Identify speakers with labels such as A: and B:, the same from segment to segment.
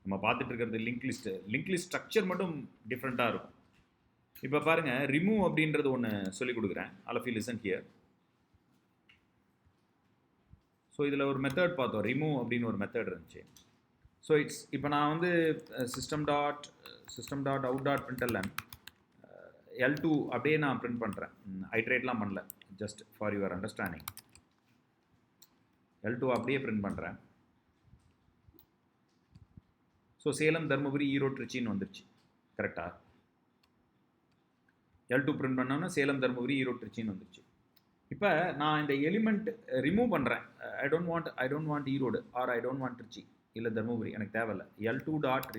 A: நம்ம பார்த்துட்டு இருக்கிறது லிங்க் லிஸ்ட் ஸ்ட்ரக்சர் மட்டும் டிஃப்ரெண்ட்டாக இருக்கும். இப்போ பாருங்கள், ரிமூவ் அப்படின்றது ஒன்று சொல்லிக் கொடுக்குறேன். All of you listen here. So இதில் ஒரு மெத்தட் பார்த்தோம், ரிமூவ் அப்படின்னு ஒரு மெத்தட் இருந்துச்சு. ஸோ இப்போ நான் வந்து system dot out dot println L2 அப்படியே நான் பிரிண்ட் பண்ணுறேன். ஐட்ரேட்லாம் பண்ணல, just for your understanding. L2 அப்படியே பிரிண்ட் பண்ணுறேன். ஸோ சேலம், தருமபுரி, ஈரோடு, திருச்சின்னு வந்துருச்சு. கரெக்டாக L2 பிரிண்ட் பண்ணோன்னா சேலம், தருமபுரி, ஈரோடு, திருச்சின்னு வந்துருச்சு. இப்போ நான் இந்த எலிமெண்ட் ரிமூவ் பண்ணுறேன். I don't want Erode or I don't want Trichy இல்லை தருமபுரி, எனக்கு தேவையில்லை. L2 dot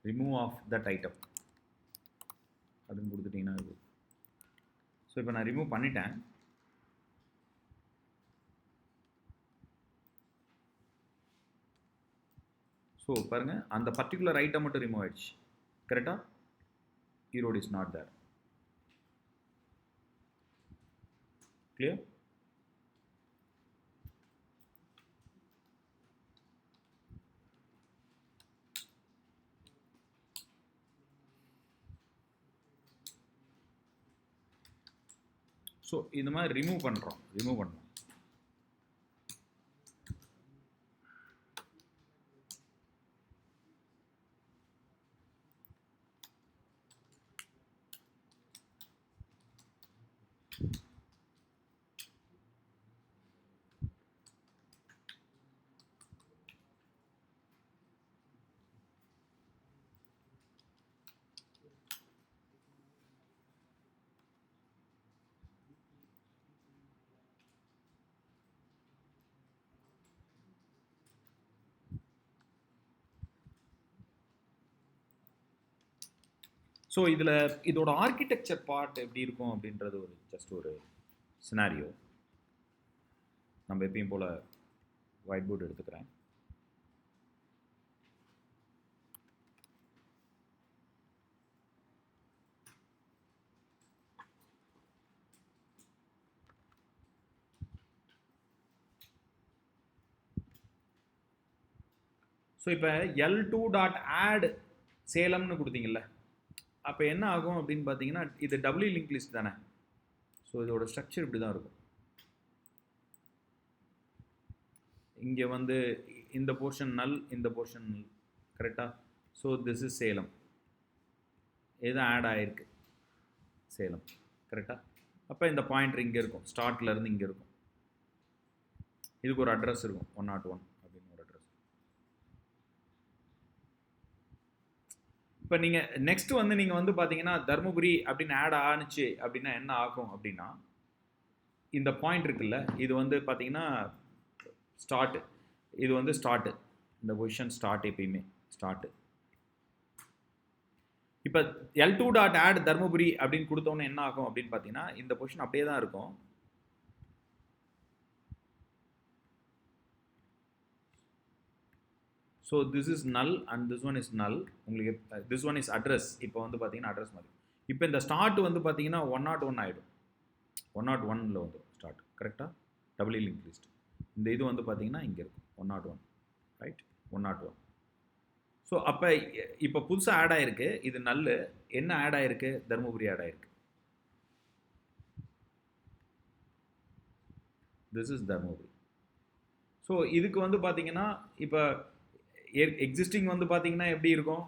A: remove of that item அப்படின்னு கொடுத்துட்டிங்கன்னா இது. ஸோ இப்போ நான் ரிமூவ் பண்ணிட்டேன். ஸோ பாருங்கள், அந்த பர்டிகுலர் ஐட்டம் மட்டும் ரிமூவ் ஆயிடுச்சு. கரெக்டாக Erode is not there. Clear? So இந்த மாதிரி ரிமூவ் பண்ணுறோம். ஸோ இதோட ஆர்கிடெக்சர் பார்ட் எப்படி இருக்கும் அப்படின்றது ஜஸ்ட் ஒரு சினாரியோ. நம்ம எப்பயும் போல் ஒயிட் போர்டு எடுத்துக்கிறேன். ஸோ இப்போ L2 டாட் ஆட் சேலம்னு கொடுத்தீங்கல்ல, அப்போ என்ன ஆகும் அப்படின்னு பார்த்தீங்கன்னா, இது டபுள்யூ லிங்க் லிஸ்ட் தானே. ஸோ இதோட ஸ்ட்ரக்சர் இப்படி தான் இருக்கும். இங்கே வந்து இந்த போர்ஷன் நல், இந்த போர்ஷன் நல். கரெக்டாக? So this is Salem. எதுவும் ஆட் ஆகிருக்கு சேலம். கரெக்டாக? அப்போ இந்த பாயிண்டர் இங்கே இருக்கும், ஸ்டார்ட்லேருந்து இங்கே இருக்கும். இதுக்கு ஒரு அட்ரஸ் இருக்கும், 101 அப்படின்னு ஒரு அட்ரஸ். இப்போ நீங்கள் நெக்ஸ்ட் வந்து நீங்கள் வந்து பார்த்தீங்கன்னா தருமபுரி அப்படின்னு ஆட் ஆனிச்சு அப்படின்னா என்ன ஆகும் அப்படின்னா, இந்த பாயிண்ட் இருக்குல்ல, இது வந்து பார்த்தீங்கன்னா ஸ்டார்ட்டு, இது வந்து ஸ்டார்ட்டு, இந்த பொசிஷன் ஸ்டார்ட், எப்பயுமே ஸ்டார்ட்டு. இப்போ L2 டாட் ஆட் தருமபுரி அப்படின்னு கொடுத்தோன்னே என்ன ஆகும் அப்படின்னு பார்த்தீங்கன்னா, இந்த பொசிஷன் அப்படியே தான் இருக்கும். ஸோ திஸ் இஸ் நல் அண்ட் திஸ் ஒன் இஸ் நல். உங்களுக்கு திஸ் ஒன் இஸ் அட்ரஸ். இப்போ வந்து பார்த்தீங்கன்னா அட்ரஸ் மாதிரி. இப்போ இந்த ஸ்டார்ட் வந்து பார்த்தீங்கன்னா 101 ஆகிடும். 101ல் வந்து ஸ்டார்ட். கரெக்டாக? W link list. இந்த இது வந்து பார்த்தீங்கன்னா இங்கே இருக்கும் 101, ரைட்? 101. ஸோ அப்போ இப்போ புதுசாக ஆட் ஆகிருக்கு, இது நல்லு. என்ன ஆட் ஆகிருக்கு? தருமபுரி ஆட் ஆகிருக்கு. This is Dharmapuri. ஸோ இதுக்கு வந்து பார்த்தீங்கன்னா இப்போ எக்ஸிஸ்டிங் வந்து பார்த்தீங்கன்னா எப்படி இருக்கும்,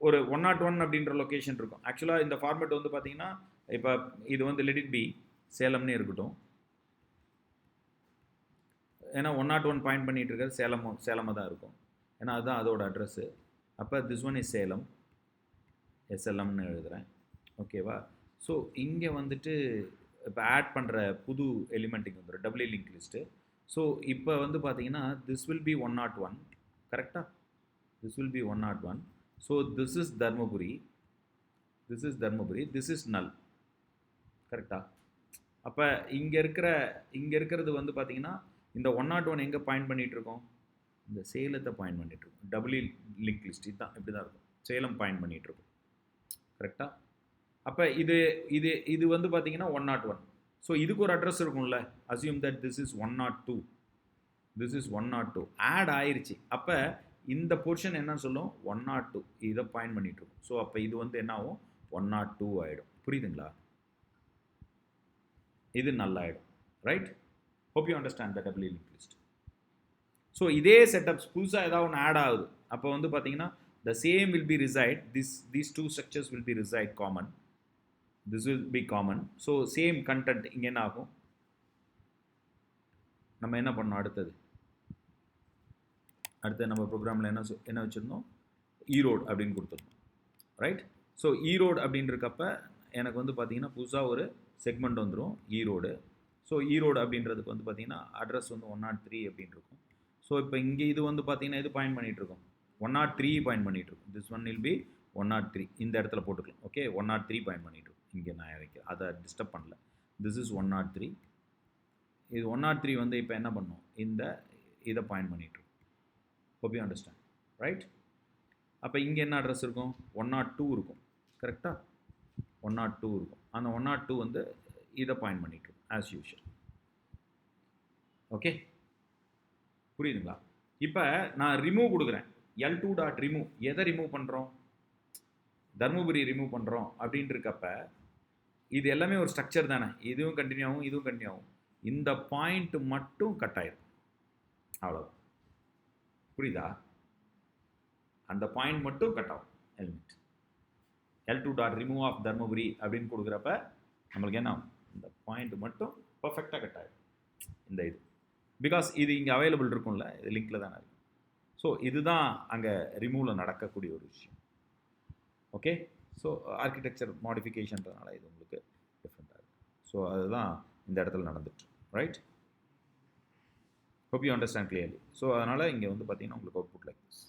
A: ஒரு 101 அப்படின்ற லொக்கேஷன் இருக்கும். ஆக்சுவலாக இந்த ஃபார்மேட் வந்து பார்த்தீங்கன்னா இப்போ இது வந்து லெட் இட் பி சேலம்னே இருக்கட்டும். ஏன்னா 101 பாயிண்ட் பண்ணிகிட்டு இருக்கிறது சேலமாக தான் இருக்கும். ஏன்னா அதுதான் அதோட அட்ரஸ்ஸு. அப்போ திஸ் ஒன் இஸ் சேலம், SLMன்னு எழுதுகிறேன். ஓகேவா? ஸோ இங்கே வந்துட்டு இப்போ ஆட் பண்ணுற புது எலிமெண்ட் இங்கே வந்துடும், டபுள்யூ லிங்க் லிஸ்ட்டு. ஸோ இப்போ வந்து பார்த்தீங்கன்னா திஸ் வில் பி 101. கரெக்டாக? This will be 101. So this is Dharmapuri, this is நல். கரெக்டாக? அப்போ இங்கே இருக்கிறது வந்து பார்த்தீங்கன்னா இந்த 101 எங்கே பாயிண்ட் பண்ணிகிட்ருக்கோம்? இந்த சேலத்தை பாயிண்ட் பண்ணிகிட்ருக்கோம். டபுள்யூ லிங்க் லிஸ்ட் இதுதான், இப்படி தான் இருக்கும். சேலம் பாயிண்ட் பண்ணிகிட்ருக்கோம். கரெக்டாக? அப்போ இது வந்து பார்த்தீங்கன்னா 101. ஸோ இதுக்கு ஒரு அட்ரஸ் இருக்கும்ல. Assume that this is 102, this is 102 add ஆயிருச்சு. அப்போ இந்த போர்ஷன் என்ன சொல்லும்? 102 இதை பாயிண்ட் பண்ணிட்டு இருக்கும். ஸோ அப்போ இது வந்து என்ன ஆகும்? 102 ஆகிடும். புரியுதுங்களா? இது நல்லாயிடும். Right? Hope you understand the W link list. So இதே செட்டப்ஸ் புதுசாக ஏதாவது ஒன்று ஆட் ஆகுது. அப்போ வந்து பார்த்தீங்கன்னா the same will be reside, these two structures will be reside common, this will be common. So same content இங்கே என்ன ஆகும்? நம்ம என்ன பண்ணோம்? அடுத்து நம்ம ப்ரோக்ராமில் என்ன வச்சுருந்தோம்? ஈரோடு அப்படின்னு கொடுத்துருந்தோம். ரைட்? ஸோ ஈரோடு அப்படின்றக்கப்ப எனக்கு வந்து பார்த்தீங்கன்னா புதுசாக ஒரு செக்மெண்ட் வந்துடும் ஈரோடு. ஸோ ஈரோடு அப்படின்றதுக்கு வந்து பார்த்தீங்கன்னா அட்ரஸ் வந்து 103 அப்படின்னு இருக்கும். ஸோ இப்போ இங்கே இது வந்து பார்த்தீங்கன்னா இது பாயிண்ட் பண்ணிகிட்டு இருக்கோம் 103 பாயிண்ட் பண்ணிட்டு இருக்கும். திஸ் ஒன் வில் பி 103 இந்த இடத்துல போட்டுக்கலாம். ஓகே 103 பாயிண்ட் பண்ணிட்டு இருக்கும். இங்கே நான் வைக்கிறேன், அதை டிஸ்டர்ப் பண்ணல. This is 103. இது 103 வந்து இப்போ என்ன பண்ணும்? இதை பாயிண்ட் பண்ணிட்டு இருக்கும். Hope you understand. ரைட்? அப்போ இங்கே என்ன அட்ரஸ் இருக்கும்? 102 இருக்கும். கரெக்டாக 102 இருக்கும். அந்த 102 வந்து இதை பாயிண்ட் பண்ணிட்டு இருக்கும் ஆஸ் யூஷுவல். ஓகே புரியுதுங்களா? இப்போ நான் ரிமூவ் கொடுக்குறேன். L2 dot remove. எதை ரிமூவ் பண்ணுறோம்? தர்மபுரி ரிமூவ் பண்ணுறோம் அப்படின்ட்டு இருக்கப்ப இது எல்லாமே ஒரு ஸ்ட்ரக்சர் தானே. இதுவும் கண்டினியூ ஆகும், இதுவும் கண்டினியூ ஆகும். இந்த பாயிண்ட் மட்டும் கட் ஆயிடும். அவ்வளோ. புரியுதா? அந்த பாயிண்ட் மட்டும் கட் ஆகும் element. L2 dot remove of Dharmapuri அப்படின்னு கொடுக்குறப்ப நம்மளுக்கு என்ன ஆகும்? இந்த பாயிண்ட் மட்டும் பர்ஃபெக்டாக கட் ஆகிடும். இந்த இது பிகாஸ் இது இங்கே அவைலபிள் இருக்கும்ல, இது லிங்க்கில் தானே இருக்கும். ஸோ இதுதான் அங்கே ரிமூவில் நடக்கக்கூடிய ஒரு விஷயம். ஓகே ஸோ ஆர்கிடெக்சர் மாடிஃபிகேஷன்றதுனால இது உங்களுக்கு டிஃப்ரெண்ட்டாக இருக்குது. ஸோ அதுதான் இந்த இடத்துல நடந்துட்டு. Right? Hope you understand clearly. So அதனால் இங்கே வந்து பார்த்தீங்கன்னா உங்களுக்கு அவுட்புட் லைக் திஸ்.